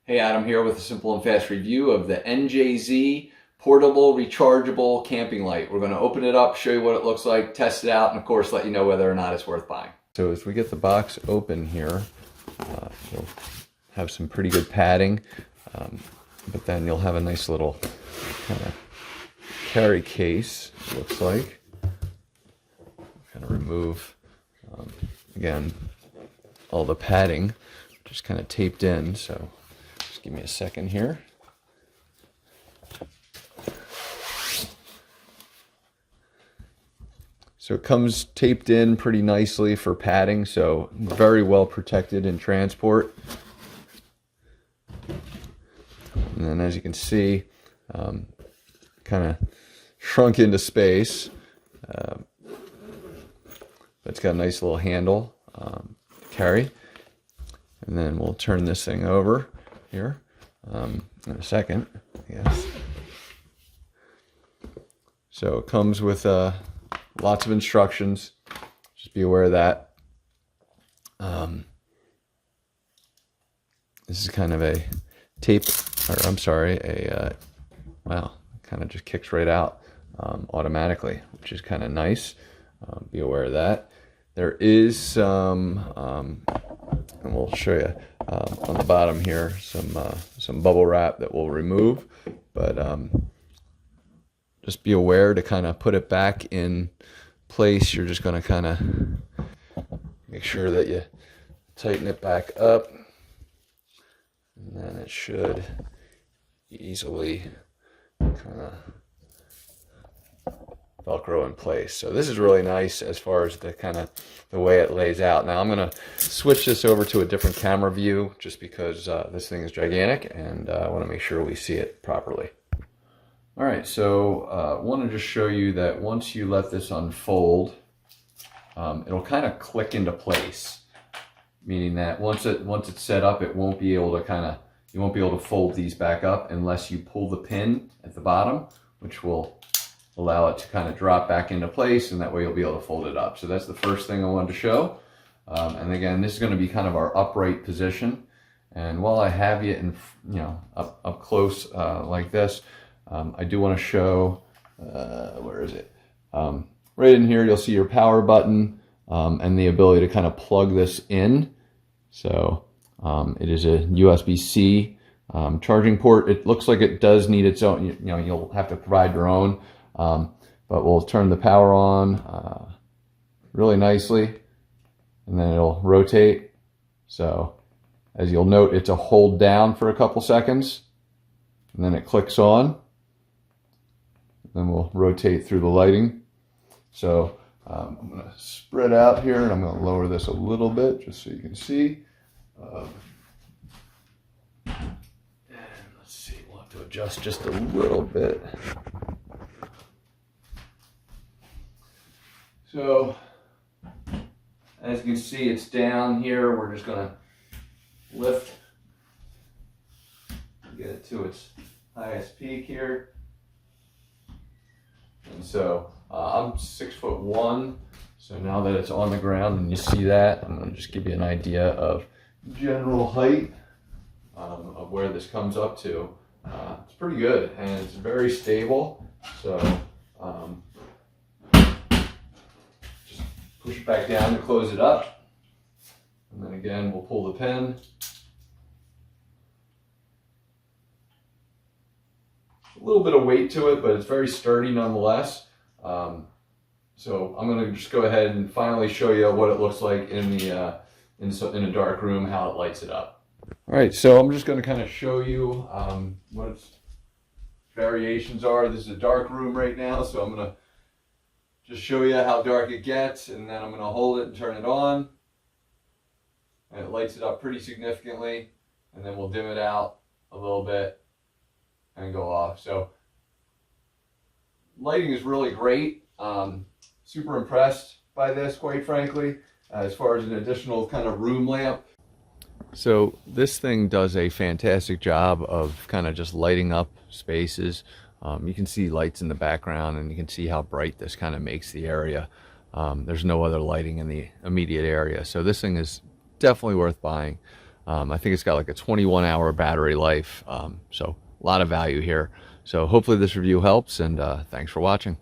Hey, Adam here with a simple and fast review of the NJZ Portable Rechargeable Camping Light. We're going to open it up, show you what it looks like, test it out, and of course let you know whether or not it's worth buying. So as we get the box open here, you'll have some pretty good padding, but then you'll have a nice little kind of carry case, it looks like. Kind of remove, again, all the padding, just kind of taped in, so just give me a second here. So it comes taped in pretty nicely for padding, so very well protected in transport. And then as you can see, kind of shrunk into space. But it's got a nice little handle to carry. And then we'll turn this thing over here in a second, yes. So it comes with lots of instructions. Just be aware of that. This is kind of a tape, or I'm sorry, wow, kind of just kicks right out automatically, which is kind of nice. Be aware of that. There is some, and we'll show you on the bottom here, some bubble wrap that we'll remove, but just be aware to kind of put it back in place. You're just going to kind of make sure that you tighten it back up, and then it should easily kind of Velcro in place. So this is really nice as far as the kind of the way it lays out. Now I'm going to switch this over to a different camera view just because this thing is gigantic, and I want to make sure we see it properly. All right, so I want to just show you that once you let this unfold, it'll kind of click into place, meaning that once it's set up, it won't be able to you won't be able to fold these back up unless you pull the pin at the bottom, which will allow it to kind of drop back into place, and that way you'll be able to fold it up. So that's the first thing I wanted to show. And again, this is going to be kind of our upright position. And while I have you in, up close like this, I do want to show, where is it? Right in here, you'll see your power button and the ability to kind of plug this in. So it is a USB-C charging port. It looks like it does need its own, you'll have to provide your own, but we'll turn the power on really nicely, and then it'll rotate. So as you'll note, it's a hold down for a couple seconds, and then it clicks on. Then we'll rotate through the lighting. So I'm going to spread out here, and I'm going to lower this a little bit just so you can see. And let's see, we'll have to adjust just a little bit. So as you can see, it's down here. We're just going to lift, get it to its highest peak here. And so I'm 6'1", so now that it's on the ground and you see that, I'm going to just give you an idea of general height of where this comes up to. It's pretty good, and it's very stable. So just push it back down to close it up, and then again we'll pull the pin. A little bit of weight to it, but it's very sturdy nonetheless. So I'm going to just go ahead and finally show you what it looks like in a dark room, how it lights it up. All right, so I'm just going to kind of show you what its variations are. This is a dark room right now, so I'm going to just show you how dark it gets, and then I'm going to hold it and turn it on, and it lights it up pretty significantly, and then we'll dim it out a little bit and go off. So lighting is really great. Super impressed by this, quite frankly, as far as an additional kind of room lamp. So this thing does a fantastic job of kind of just lighting up spaces. You can see lights in the background, and you can see how bright this kind of makes the area. There's no other lighting in the immediate area, so this thing is definitely worth buying. I think it's got like a 21-hour battery life, so a lot of value here. So hopefully this review helps, and thanks for watching.